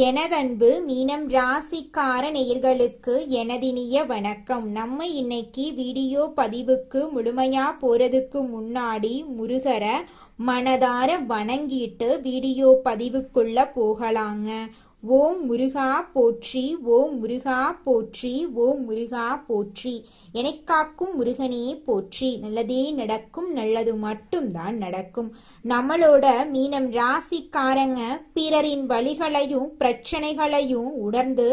எனதன்பு மீனம் ராசிக்கார நேயர்களுக்கு எனதினிய வணக்கம். நம்ம இன்னைக்கு வீடியோ பதிவுக்கு முழுமையா போறதுக்கு முன்னாடி முருகரை மனதார வணங்கிட்டு வீடியோ பதிவுக்குள்ள போகலாங்க. ஓம் முருகா போற்றி, ஓம் முருகா போற்றி, ஓம் முருகா போற்றி. எனக்காக்கும் முருகனே போற்றி. நல்லதே நடக்கும், நல்லது மட்டும்தான் நடக்கும். நம்மளோட மீனம் ராசிக்காரங்க பிறரின் வழிகளையும் பிரச்சனைகளையும் உணர்ந்து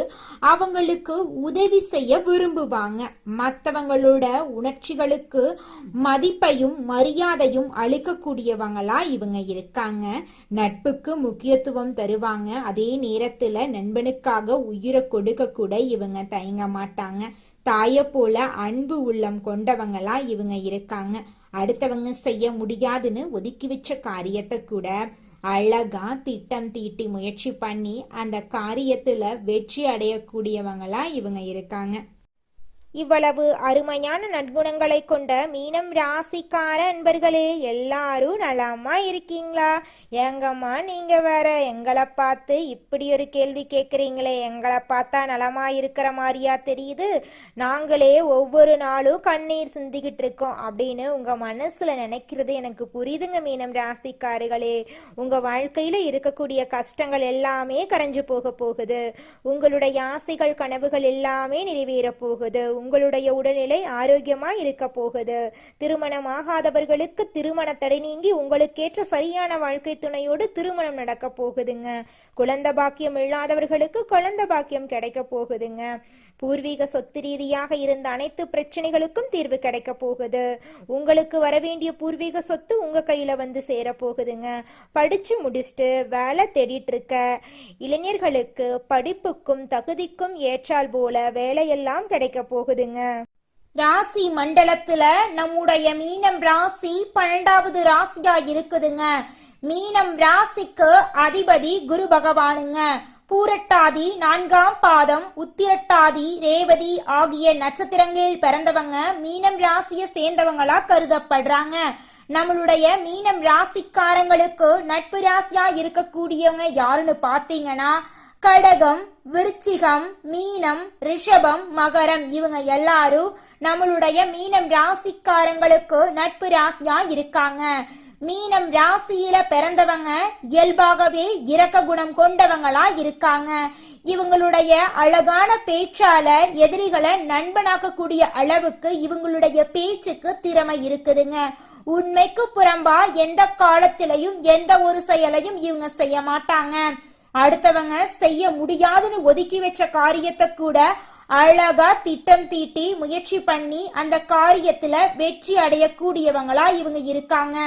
அவங்களுக்கு உதவி செய்ய விரும்புவாங்க. மற்றவங்களோட உணர்ச்சிகளுக்கு மதிப்பையும் மரியாதையும் அளிக்கக்கூடியவங்களா இவங்க இருக்காங்க. நட்புக்கு முக்கியத்துவம் தருவாங்க. அதே நேரத்துல நண்பனுக்காக உயிரை கொடுக்க கூட இவங்க தயங்க மாட்டாங்க. தாயை போல அன்பு உள்ளம் கொண்டவங்களா இவங்க இருக்காங்க. அடுத்தவங்க செய்ய முடியாதுன்னு ஒதுக்கி வச்ச காரியத்தை கூட அழகா திட்டம் தீட்டி முயற்சி பண்ணி அந்த காரியத்துல வெற்றி அடையக்கூடியவங்களா இவங்க இருக்காங்க. இவ்வளவு அருமையான நற்குணங்களை கொண்ட மீனம் ராசிக்கார அன்பர்களே, எல்லாரும் நலமா இருக்கீங்களா? ஏங்கம்மா நீங்க வேற எங்களை பார்த்து இப்படி ஒரு கேள்வி கேட்குறீங்களே, எங்களை பார்த்தா நலமா இருக்கிற மாதிரியா தெரியுது, நாங்களே ஒவ்வொரு நாளும் கண்ணீர் சிந்திக்கிட்டு இருக்கோம் அப்படின்னு உங்க மனசுல நினைக்கிறது எனக்கு புரியுதுங்க. மீனம் ராசிக்காரர்களே, உங்க வாழ்க்கையில இருக்கக்கூடிய கஷ்டங்கள் எல்லாமே கரைஞ்சு போக போகுது. உங்களுடைய ஆசைகள் கனவுகள் எல்லாமே நிறைவேற போகுது. உங்களுடைய உடல்நிலை ஆரோக்கியமா இருக்க போகுது. திருமணம் ஆகாதவர்களுக்கு திருமண தடை நீங்கி உங்களுக்கேற்ற சரியான வாழ்க்கை துணையோடு திருமணம் நடக்க போகுதுங்க. குழந்தை பாக்கியம் இல்லாதவர்களுக்கு குழந்தை பாக்கியம் கிடைக்க போகுதுங்க. பூர்வீக சொத்து ரீதியாக இருந்த அனைத்து பிரச்சனைகளுக்கும் தீர்வு கிடைக்க போகுது. உங்களுக்கு வரவேண்டிய பூர்வீக சொத்து உங்க கையில வந்து சேர போகுதுங்க. படிச்சு முடிச்சுட்டு வேலை தேடிட்டு இருக்க இளைஞர்களுக்கு படிப்புக்கும் தகுதிக்கும் ஏற்றால் போல வேலையெல்லாம் கிடைக்க போகுதுங்க. ராசி மண்டலத்துல நம்முடைய மீனம் ராசி 12வது ராசியா இருக்குதுங்க. மீனம் ராசிக்கு அதிபதி குரு பகவானுங்க. பூரட்டாதி 4ஆம் பாதம், உத்திரட்டாதி, ரேவதி ஆகிய நட்சத்திரங்களில் பிறந்தவங்க மீனம் ராசியை சேர்ந்தவங்களா கருதப்படுறாங்க. நம்மளுடைய மீனம் ராசிக்காரங்களுக்கு நட்பு ராசியா இருக்கக்கூடியவங்க யாருன்னு பார்த்தீங்கன்னா கடகம், விருச்சிகம், மீனம், ரிஷபம், மகரம். இவங்க எல்லாரும் நம்மளுடைய மீனம் ராசிக்காரங்களுக்கு நட்பு ராசியா இருக்காங்க. மீனம் ராசியில பிறந்தவங்க இயல்பாகவே இரக்க குணம் கொண்டவங்களா இருக்காங்க. இவங்களுடைய அழகான பேச்சால எதிரிகளை நண்பனாக்கக்கூடிய அளவுக்கு இவங்களுடைய பேச்சுக்கு திறமை இருக்குதுங்க. உண்மைக்கு புறம்பா எந்த காலத்திலையும் எந்த ஒரு செயலையும் இவங்க செய்ய மாட்டாங்க. அடுத்தவங்க செய்ய முடியாதுன்னு ஒதுக்கி வச்ச காரியத்தை கூட அழகா திட்டம் தீட்டி முயற்சி பண்ணி அந்த காரியத்துல வெற்றி அடையக்கூடியவங்களா இவங்க இருக்காங்க.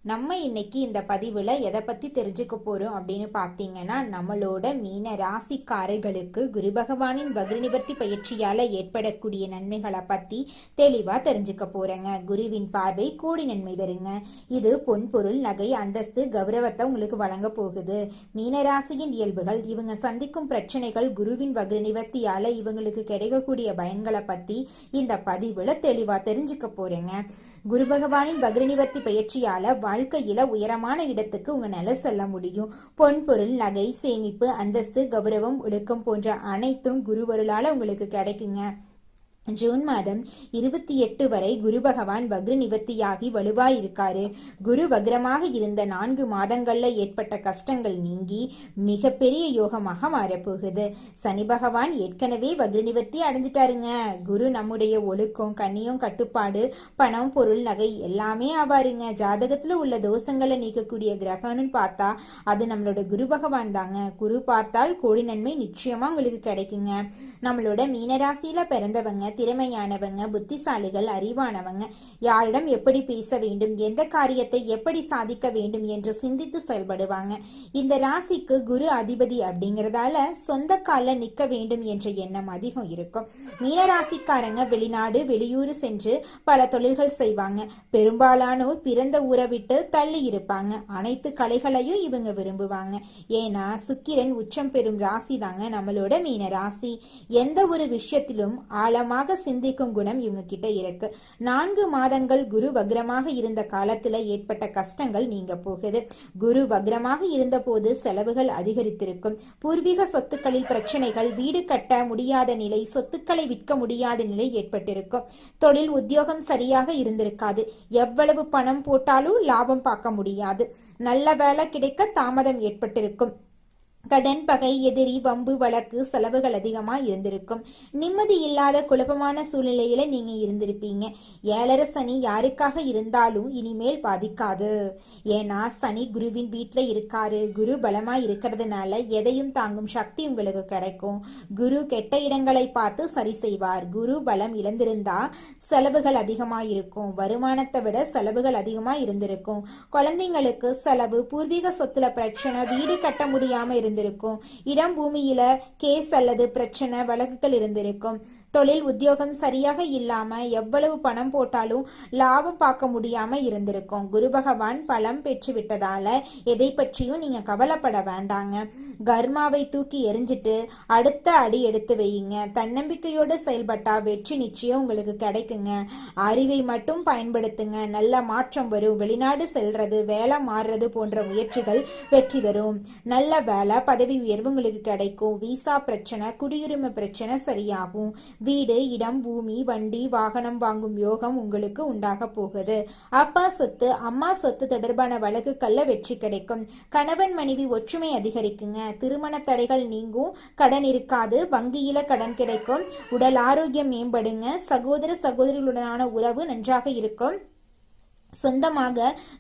நம்ம இன்னைக்கு இந்த பதிவில் எதை பற்றி தெரிஞ்சுக்க போகிறோம் அப்படின்னு பார்த்தீங்கன்னா, நம்மளோட மீன ராசிக்காரர்களுக்கு குரு பகவானின் வக்ர நிவர்த்தி பயிற்சியால் ஏற்படக்கூடிய நன்மைகளை பற்றி தெளிவாக தெரிஞ்சுக்க போகிறேங்க. குருவின் பார்வை கோடி நன்மை தருங்க. இது பொன் பொருள் நகை அந்தஸ்து கௌரவத்தை உங்களுக்கு வழங்க போகுது. மீனராசியின் இயல்புகள், இவங்க சந்திக்கும் பிரச்சனைகள், குருவின் வக்ர நிவர்த்தியால் இவங்களுக்கு கிடைக்கக்கூடிய பயன்களை பற்றி இந்த பதிவில் தெளிவாக தெரிஞ்சுக்க போகிறேங்க. குரு பகவானின் வக்ர நிவர்த்தி பயிற்சியால வாழ்க்கையில உயரமான இடத்துக்கு உங்களால செல்ல முடியும். பொன் பொருள் நகை சேமிப்பு அந்தஸ்து கௌரவம் ஒழுக்கம் போன்ற அனைத்தும் குருவருளால உங்களுக்கு கிடைக்குங்க. ஜூன் மாதம் 28 வரை குரு பகவான் வக்ர நிவர்த்தியாகி வலுவாயிருக்காரு. குரு வக்ரமாக இருந்த 4 மாதங்கள்ல ஏற்பட்ட கஷ்டங்கள் நீங்கி மிகப்பெரிய யோகமாக மாறப்போகுது. சனி பகவான் ஏற்கனவே வக்ர நிவர்த்தி அடைஞ்சிட்டாருங்க. குரு நம்முடைய ஒழுக்கம், கண்ணியம், கட்டுப்பாடு, பணம், பொருள், நகை எல்லாமே ஆவாருங்க. ஜாதகத்துல உள்ள தோஷங்களை நீக்கக்கூடிய கிரகம்னு பார்த்தா அது நம்மளோட குரு பகவான் தாங்க. குரு பார்த்தால் கோடி நன்மை நிச்சயமா உங்களுக்கு கிடைக்குங்க. நம்மளோட மீனராசியில பிறந்தவங்க திறமையானவங்க, புத்திசாலிகள், அறிவானவங்க. யாரிடம் எப்படி பேச வேண்டும், எந்த காரியத்தை எப்படி சாதிக்க வேண்டும் என்று சிந்தித்து செயல்படுவாங்க. இந்த ராசிக்கு குரு அதிபதி அப்படிங்கறதால சொந்த கால நிக்க வேண்டும் என்ற எண்ணம் அதிகம் இருக்கும். மீனராசிக்காரங்க வெளிநாடு வெளியூர் சென்று பல தொழில்கள் செய்வாங்க. பெரும்பாலானோர் பிறந்த ஊரை விட்டு தள்ளி இருப்பாங்க. அனைத்து கலைகளையும் இவங்க விரும்புவாங்க. ஏன்னா சுக்கிரன் உச்சம் பெறும் ராசி தாங்க நம்மளோட மீன ராசி. எந்த ஒரு விஷயத்திலும் ஆழமாக தெளிவாக சிந்திக்கும் குணம் இவங்க கிட்ட இருக்கு. 4 மாதங்கள் குரு வக்ரமாக இருந்த காலத்துல ஏற்பட்ட கஷ்டங்கள் நீங்க போகுது. குரு வக்ரமாக இருந்த போது செலவுகள் அதிகரித்திருக்கும். பூர்வீக சொத்துக்களில் பிரச்சனைகள், வீடு கட்ட முடியாத நிலை, சொத்துக்களை விற்க முடியாத நிலை ஏற்பட்டிருக்கும். தொழில் உத்தியோகம் சரியாக இருந்திருக்காது. எவ்வளவு பணம் போட்டாலும் லாபம் பார்க்க முடியாது. நல்ல வேலை கிடைக்க தாமதம் ஏற்பட்டிருக்கும். கடன், பகை, எதிரி, வம்பு, வழக்கு, செலவுகள் அதிகமா இருந்திருக்கும். நிம்மதி இல்லாத குழப்பமான சூழ்நிலையில நீங்க இருந்திருப்பீங்க. 7.5 சனி யாருக்காக இருந்தாலும் இனிமேல் பாதிக்காது. ஏன்னா சனி குருவின் வீட்டுல இருக்காரு. குரு பலமா இருக்கிறதுனால எதையும் தாங்கும் சக்தி உங்களுக்கு கிடைக்கும். குரு கெட்ட இடங்களை பார்த்து சரி செய்வார். குரு பலம் இழந்திருந்தா செலவுகள் அதிகமா இருக்கும். வருமானத்தை விட செலவுகள் அதிகமா இருந்திருக்கும். குழந்தைங்களுக்கு செலவு, பூர்வீக சொத்துல பிரச்சனை, வீடு கட்ட முடியாம இருந்திருக்கும். இடம் பூமியில கேஸ் அல்லது பிரச்சனை, வழக்குகள் இருந்திருக்கும். தொழில் உத்தியோகம் சரியாக இல்லாம எவ்வளவு பணம் போட்டாலும் லாபம் பார்க்க முடியாம இருந்திருக்கும். குரு பகவான் பலம் பெற்று விட்டதால எதை பற்றியும் நீங்க கவலைப்பட வேண்டாங்க. கர்மாவை தூக்கி எரிஞ்சிட்டு அடுத்த அடி எடுத்து வையுங்க. தன்னம்பிக்கையோடு செயல்பட்டா வெற்றி நிச்சயம் உங்களுக்கு கிடைக்குங்க. அறிவை மட்டும் பயன்படுத்துங்க. நல்ல மாற்றம் வரும். வெளிநாடு செல்றது, வேலை மாறுறது போன்ற முயற்சிகள் வெற்றி தரும். நல்ல வேலை, பதவி உயர்வு உங்களுக்கு கிடைக்கும். விசா பிரச்சனை, குடியுரிமை பிரச்சனை சரியாகும். வீடு, இடம், பூமி, வண்டி, வாகனம் வாங்கும் யோகம் உங்களுக்கு உண்டாக போகுது. அப்பா சொத்து, அம்மா சொத்து தொடர்பான வழக்குகள்ல வெற்றி கிடைக்கும். கணவன் மனைவி ஒற்றுமை அதிகரிக்குங்க. திருமண தடைகள் நீங்கும். கடன் இருக்காது. வங்கியில கடன் கிடைக்கும். உடல் ஆரோக்கியம் மேம்படுங்க. சகோதர சகோதரிகளுடனான உறவு நன்றாக இருக்கும். சொந்தமாக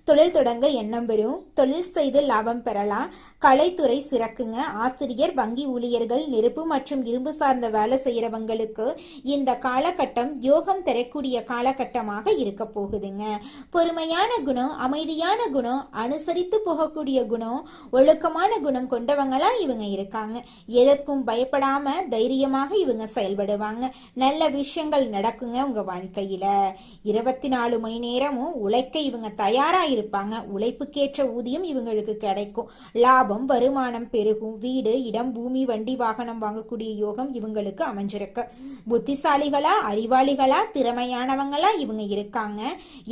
தொழில் தொடங்க எண்ணம் வரும். தொழில் செய்து லாபம் பெறலாம். கலைத்துறை சிறக்குங்க. ஆசிரியர், வங்கி ஊழியர்கள், நெருப்பு மற்றும் இரும்பு சார்ந்த வேலை செய்யறவங்களுக்கு இந்த காலகட்டம் யோகம் தரக்கூடிய காலகட்டமாக இருக்க போகுதுங்க. பொறுமையான குணம், அமைதியான குணம், அனுசரித்து போகக்கூடிய குணம், ஒழுக்கமான குணம் கொண்டவங்களா இவங்க இருக்காங்க. எதற்கும் பயப்படாம தைரியமாக இவங்க செயல்படுவாங்க. நல்ல விஷயங்கள் நடக்குங்க உங்க வாழ்க்கையில. 24 மணி நேரமும் உழைக்க இவங்க தயாரா இருப்பாங்க. உழைப்புக்கேற்ற ஊதியம் இவங்களுக்கு கிடைக்கும். லாபம், வருமானம் பெருகும். வீடு, இடம், பூமி, வண்டி, வாகனம் வாங்கக்கூடிய யோகம் இவங்களுக்கு அமைஞ்சிருக்கு. புத்திசாலிகளா, அறிவாளிகளா, திறமையானவங்களா இவங்க இருக்காங்க.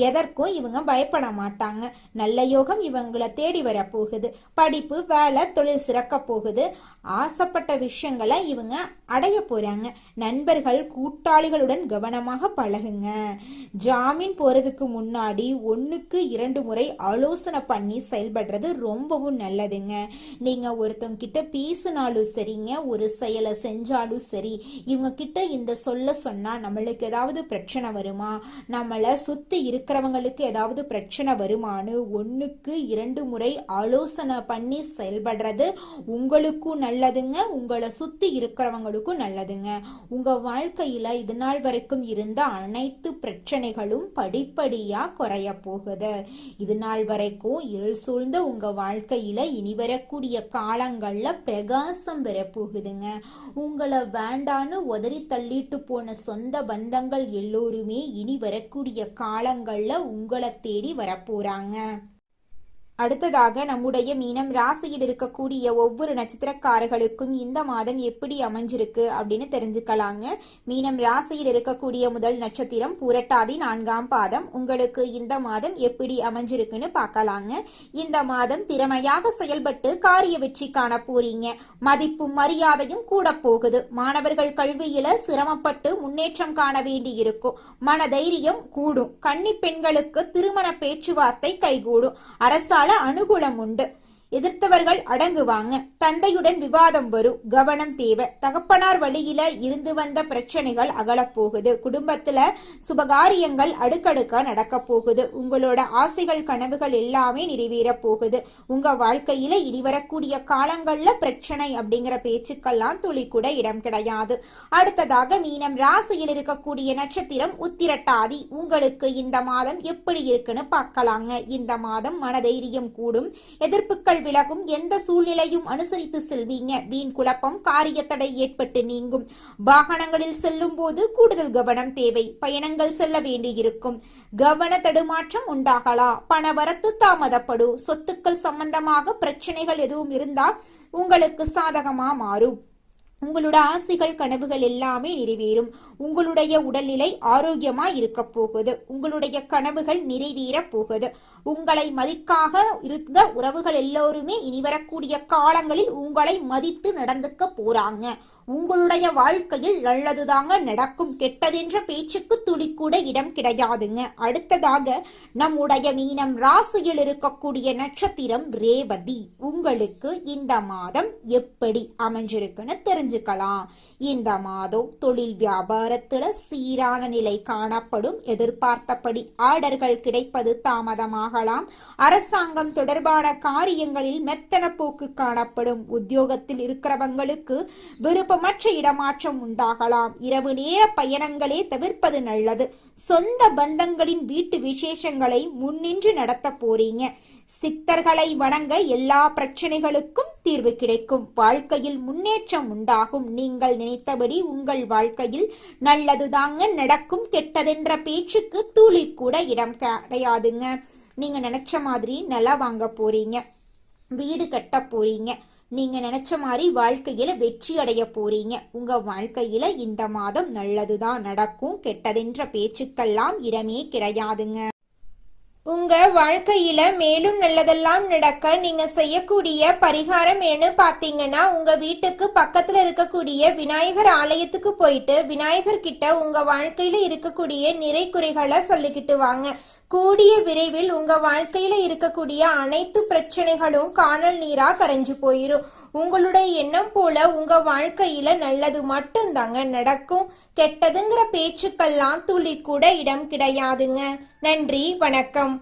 எதற்கும் இவங்க பயப்பட மாட்டாங்க. நல்ல யோகம் இவங்களை தேடி வர போகுது. படிப்பு, வேலை, தொழில் சிறக்க போகுது. ஆசைப்பட்ட விஷயங்களை இவங்க அடைய போறாங்க. நண்பர்கள், கூட்டாளிகளுடன் கவனமாக பழகுங்க. ஜாமீன் போறதுக்கு முன்னாடி 1க்கு 2 முறை ஆலோசனை பண்ணி செயல்படுறது ரொம்பவும் நல்லதுங்க. நீங்க ஒருத்தவங்க கிட்ட பேசினாலும் சரிங்க, ஒரு செயலை செஞ்சாலும் சரி, இவங்க கிட்ட இந்த சொல்ல சொன்னா நம்மளுக்கு ஏதாவது பிரச்சனை வருமா, நம்மளை சுத்தி இருக்கிறவங்களுக்கு ஏதாவது பிரச்சனை வருமானு 1க்கு 2 முறை ஆலோசனை பண்ணி செயல்படுறது உங்களுக்கும் நல்லதுங்க, உங்களை சுத்தி இருக்கிறவங்களுக்கும் நல்லதுங்க. உங்க வாழ்க்கையில இது நாள் வரைக்கும் இருந்த அனைத்து பிரச்சனைகளும் படிப்படியா குறைய போகுது. இது நாள் வரைக்கும் இருள் சூழ்ந்த உங்க வாழ்க்கையில இனி வரக்கூடிய காலங்கள்ல பிரகாசம் பெற போகுதுங்க. உங்களை வேண்டான்னு உதறி தள்ளிட்டு போன சொந்த பந்தங்கள் எல்லோருமே இனி வரக்கூடிய காலங்கள்ல உங்களை தேடி வரப்போறாங்க. அடுத்ததாக நம்முடைய மீனம் ராசியில் இருக்கக்கூடிய ஒவ்வொரு நட்சத்திரக்காரர்களுக்கும் இந்த மாதம் எப்படி அமைஞ்சிருக்கு அப்படின்னு தெரிஞ்சுக்கலாங்க. மீனம் ராசியில் இருக்கக்கூடிய முதல் நட்சத்திரம் பூரட்டாதி 4ஆம் பாதம். உங்களுக்கு இந்த மாதம் எப்படி அமைஞ்சிருக்குன்னு பார்க்கலாங்க. இந்த மாதம் திறமையாக செயல்பட்டு காரிய வெற்றி காண போறீங்க. மதிப்பும் மரியாதையும் கூட போகுது. மாணவர்கள் கல்வியில சிரமப்பட்டு முன்னேற்றம் காண வேண்டி இருக்கும். மன தைரியம் கூடும். கன்னி பெண்களுக்கு திருமண பேச்சுவார்த்தை கைகூடும். அரசால அனுகூலம் உண்டு. எதிர்த்தவர்கள் அடங்குவாங்க. தந்தையுடன் விவாதம் வரும். கவனம் தேவை. தகப்பனார் வழியில இருந்து வந்த பிரச்சனைகள் அகலப்போகுது. குடும்பத்துல சுபகாரியங்கள் அடுக்கடுக்கா நடக்க போகுது. உங்களோட ஆசைகள், கனவுகள் எல்லாமே நிறைவேற போகுது. உங்க வாழ்க்கையில இனி வரக்கூடிய காலங்கள்ல பிரச்சனை அப்படிங்கிற பேச்சுக்கெல்லாம் துளி கூட இடம் கிடையாது. அடுத்ததாக மீனம் ராசியில் இருக்கக்கூடிய நட்சத்திரம் உத்திரட்டாதி. உங்களுக்கு இந்த மாதம் எப்படி இருக்குன்னு பார்க்கலாங்க. இந்த மாதம் மனதைரியம் கூடும். எதிர்ப்புகள் விலகும். எந்த சூழ்நிலையும் அனுசரித்து செல்வீங்க. வீண் குழப்பம், காரிய தடை ஏற்பட்டு நீங்கும். வாகனங்களில் செல்லும் போது கூடுதல் கவனம் தேவை. பயணங்கள் செல்ல வேண்டியிருக்கும். கவன தடுமாற்றம் உண்டாகலாம். பணவரத்து தாமதப்படும். சொத்துக்கள் சம்பந்தமாக பிரச்சனைகள் எதுவும் இருந்தால் உங்களுக்கு சாதகமா மாறும். உங்களோட ஆசைகள் கனவுகள் எல்லாமே நிறைவேறும். உங்களுடைய உடல்நிலை ஆரோக்கியமா இருக்க போகுது. உங்களுடைய கனவுகள் நிறைவேற போகுது. உங்களை மதிக்காக இருந்த உறவுகள் எல்லோருமே இனி வரக்கூடிய காலங்களில் உங்களை மதித்து நடந்துக்க போறாங்க. உங்களுடைய வாழ்க்கையில் நல்லதுதாங்க நடக்கும். கெட்டதென்ற பேச்சுக்கு துளி கூட இடம் கிடையாதுங்க. அடுத்ததாக நம்முடைய மீனம் ராசியில் இருக்கக்கூடிய நட்சத்திரம் ரேவதி. உங்களுக்கு இந்த மாதம் எப்படி அமைஞ்சிருக்குன்னு தெரிஞ்சுக்கலாம். இந்த மாதம் தொழில் வியாபாரத்துல சீரான நிலை காணப்படும். எதிர்பார்த்தபடி ஆர்டர்கள் கிடைப்பது தாமதமாகலாம். அரசாங்கம் தொடர்பான காரியங்களில் மெத்தன போக்கு காணப்படும். உத்தியோகத்தில் இருக்கிறவங்களுக்கு விருப்பமற்ற இடமாற்றம் உண்டாகலாம். இரவு நேர பயணங்களே தவிர்ப்பது நல்லது. சொந்த பந்தங்களின் வீட்டு விசேஷங்களை முன்னின்று நடத்த போறீங்க. சித்தர்களை வணங்க எல்லா பிரச்சனைகளுக்கும் தீர்வு கிடைக்கும். வாழ்க்கையில் முன்னேற்றம் உண்டாகும். நீங்கள் நினைத்தபடி உங்கள் வாழ்க்கையில் நல்லதுதாங்க நடக்கும். கெட்டதென்ற பேச்சுக்கு துளி கூட இடம் கிடையாதுங்க. நீங்க நினைச்ச மாதிரி நிலம் வாங்க போறீங்க, வீடு கட்ட போறீங்க. நீங்க நினைச்ச மாதிரி வாழ்க்கையில வெற்றி அடைய போறீங்க. உங்க வாழ்க்கையில இந்த மாதம் நல்லதுதான் நடக்கும். கெட்டதென்ற பேச்சுக்கெல்லாம் இடமே கிடையாதுங்க. உங்க வாழ்க்கையில மேலும் நல்லதெல்லாம் நடக்க நீங்க செய்யக்கூடிய பரிகாரம் என்னன்னு பாத்தீங்கன்னா, உங்க வீட்டுக்கு பக்கத்துல இருக்கக்கூடிய விநாயகர் ஆலயத்துக்கு போயிட்டு விநாயகர் கிட்ட உங்க வாழ்க்கையில இருக்கக்கூடிய நிறை குறைகளை சொல்லிக்கிட்டு வாங்க. கூடிய விரைவில் உங்க வாழ்க்கையில இருக்கக்கூடிய அனைத்து பிரச்சனைகளும் காணல் நீரா கரைஞ்சு போயிரும். உங்களுடைய எண்ணம் போல உங்க வாழ்க்கையில நல்லது மட்டும்தாங்க நடக்கும். கெட்டதுங்கிற பேச்சுக்கெல்லாம் துளி கூட இடம் கிடையாதுங்க. நன்றி, வணக்கம்.